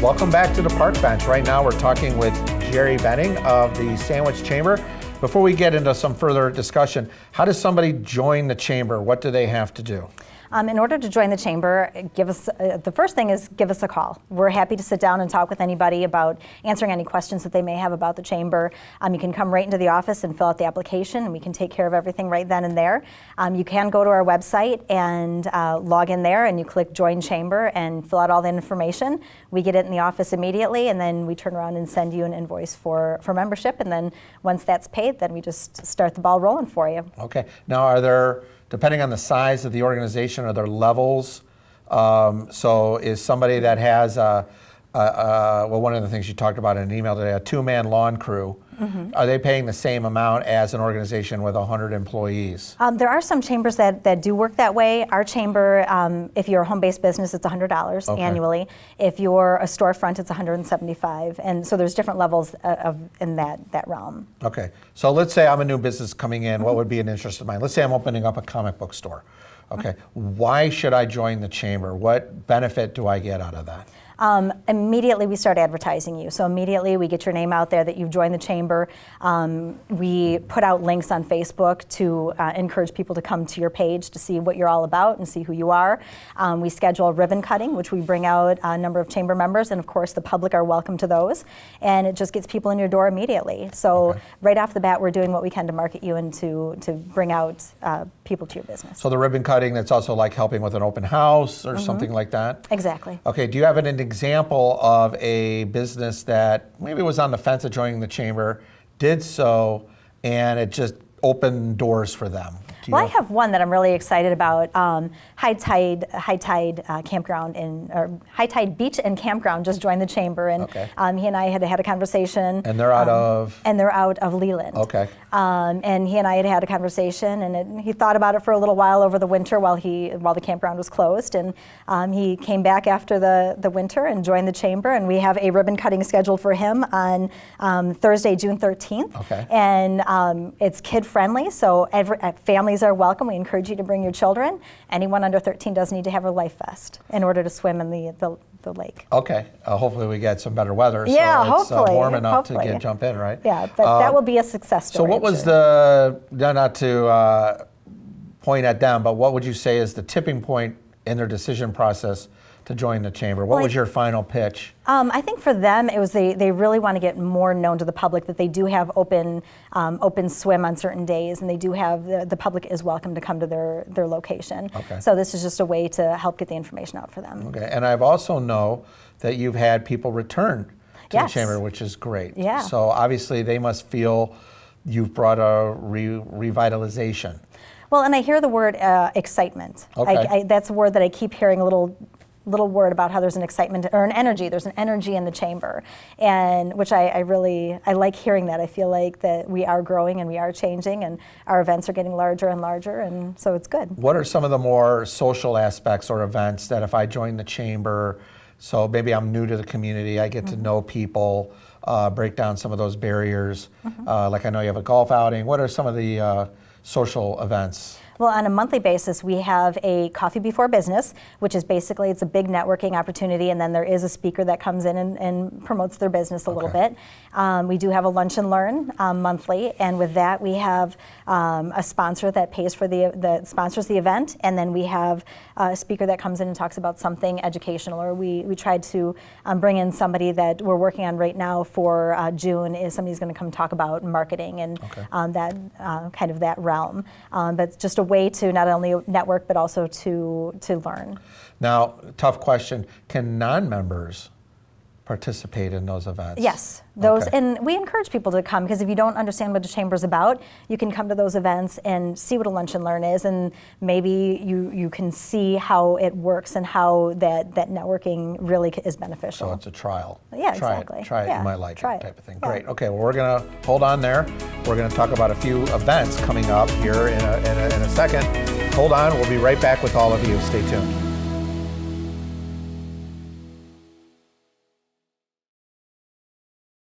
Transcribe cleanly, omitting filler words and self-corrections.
Welcome back to the Park Bench. Right now we're talking with Geri of the Sandwich Chamber. Before we get into some further discussion, how does somebody join the chamber? What do they have to do? In order to join the chamber, the first thing is give us a call. We're happy to sit down and talk with anybody about answering any questions that they may have about the chamber. You can come right into the office and fill out the application, and we can take care of everything right then and there. You can go to our website and log in there, and you click Join Chamber and fill out all the information. We get it in the office immediately, and then we turn around and send you an invoice for membership. And then once that's paid, then we just start the ball rolling for you. Okay. Now, are there, depending on the size of the organization, are there levels? So is somebody that has, well, one of the things you talked about in an email today, a two-man lawn crew, are they paying the same amount as an organization with 100 employees? There are some chambers that do work that way. Our chamber, if you're a home-based business, it's $100 annually. If you're a storefront, it's $175. And so there's different levels in that realm. Okay. So let's say I'm a new business coming in. What would be an interest of mine? Let's say I'm opening up a comic book store. Okay. Why should I join the chamber? What benefit do I get out of that? Immediately we start advertising you. So immediately we get your name out there that you've joined the chamber. We put out links on Facebook to encourage people to come to your page to see what you're all about and see who you are. We schedule ribbon cutting, which we bring out a number of chamber members, and of course the public are welcome to those. And it just gets people in your door immediately. So right off the bat, we're doing what we can to market you and to bring out people to your business. So the ribbon cutting, that's also like helping with an open house or something like that? Exactly. Okay, do you have an example of a business that maybe was on the fence of joining the chamber, did so, and it just opened doors for them? Well, I have one that I'm really excited about. High Tide Campground or High Tide Beach and Campground just joined the chamber, and he and I had a conversation. And they're out of? And they're out of Leland. Okay. And he and I had a conversation, and he thought about it for a little while over the winter while the campground was closed, and he came back after the winter and joined the chamber, and we have a ribbon cutting scheduled for him on Thursday, June 13th. Okay. And it's kid friendly, so families are welcome. We encourage you to bring your children. Anyone under 13 does need to have a life vest in order to swim in the lake. Okay. Hopefully we get some better weather, so it's warm enough to jump in, right? Yeah, but that will be a success story. So what was not to point at them, but what would you say is the tipping point in their decision process to join the chamber? What was your final pitch? I think for them, it was they really want to get more known to the public that they do have open swim on certain days, and they do have the public is welcome to come to their location. Okay. So this is just a way to help get the information out for them. Okay, and I've also know that you've had people return to the chamber, which is great. Yeah. So obviously they must feel you've brought a revitalization. Well, and I hear the word excitement. Okay. That's a word that I keep hearing, a little word about how there's an excitement or an energy. There's an energy in the chamber, and which I really like hearing that. I feel like that we are growing and we are changing, and our events are getting larger and larger, and so it's good. What are some of the more social aspects or events that if I join the chamber, so maybe I'm new to the community, I get to know people, break down some of those barriers, like I know you have a golf outing. What are some of the social events? Well, on a monthly basis, we have a Coffee Before Business, which is basically, it's a big networking opportunity, and then there is a speaker that comes in and promotes their business a little bit. We do have a Lunch and Learn monthly, and with that we have a sponsor that pays for the sponsors the event, and then we have a speaker that comes in and talks about something educational, or we tried to bring in somebody that we're working on right now for June, is somebody's going to come talk about marketing and that kind of that realm. But just a way to not only network but also to learn. Now, tough question, can non-members participate in those events? Yes, and we encourage people to come, because if you don't understand what the chamber's about, you can come to those events and see what a Lunch and Learn is, and maybe you can see how it works and how that networking really is beneficial. So it's a trial. Yeah, exactly. Try it, yeah. you might like Try it type of thing. Yeah. Great, okay, well we're gonna hold on there. We're gonna talk about a few events coming up here in a second. Hold on, we'll be right back with all of you. Stay tuned.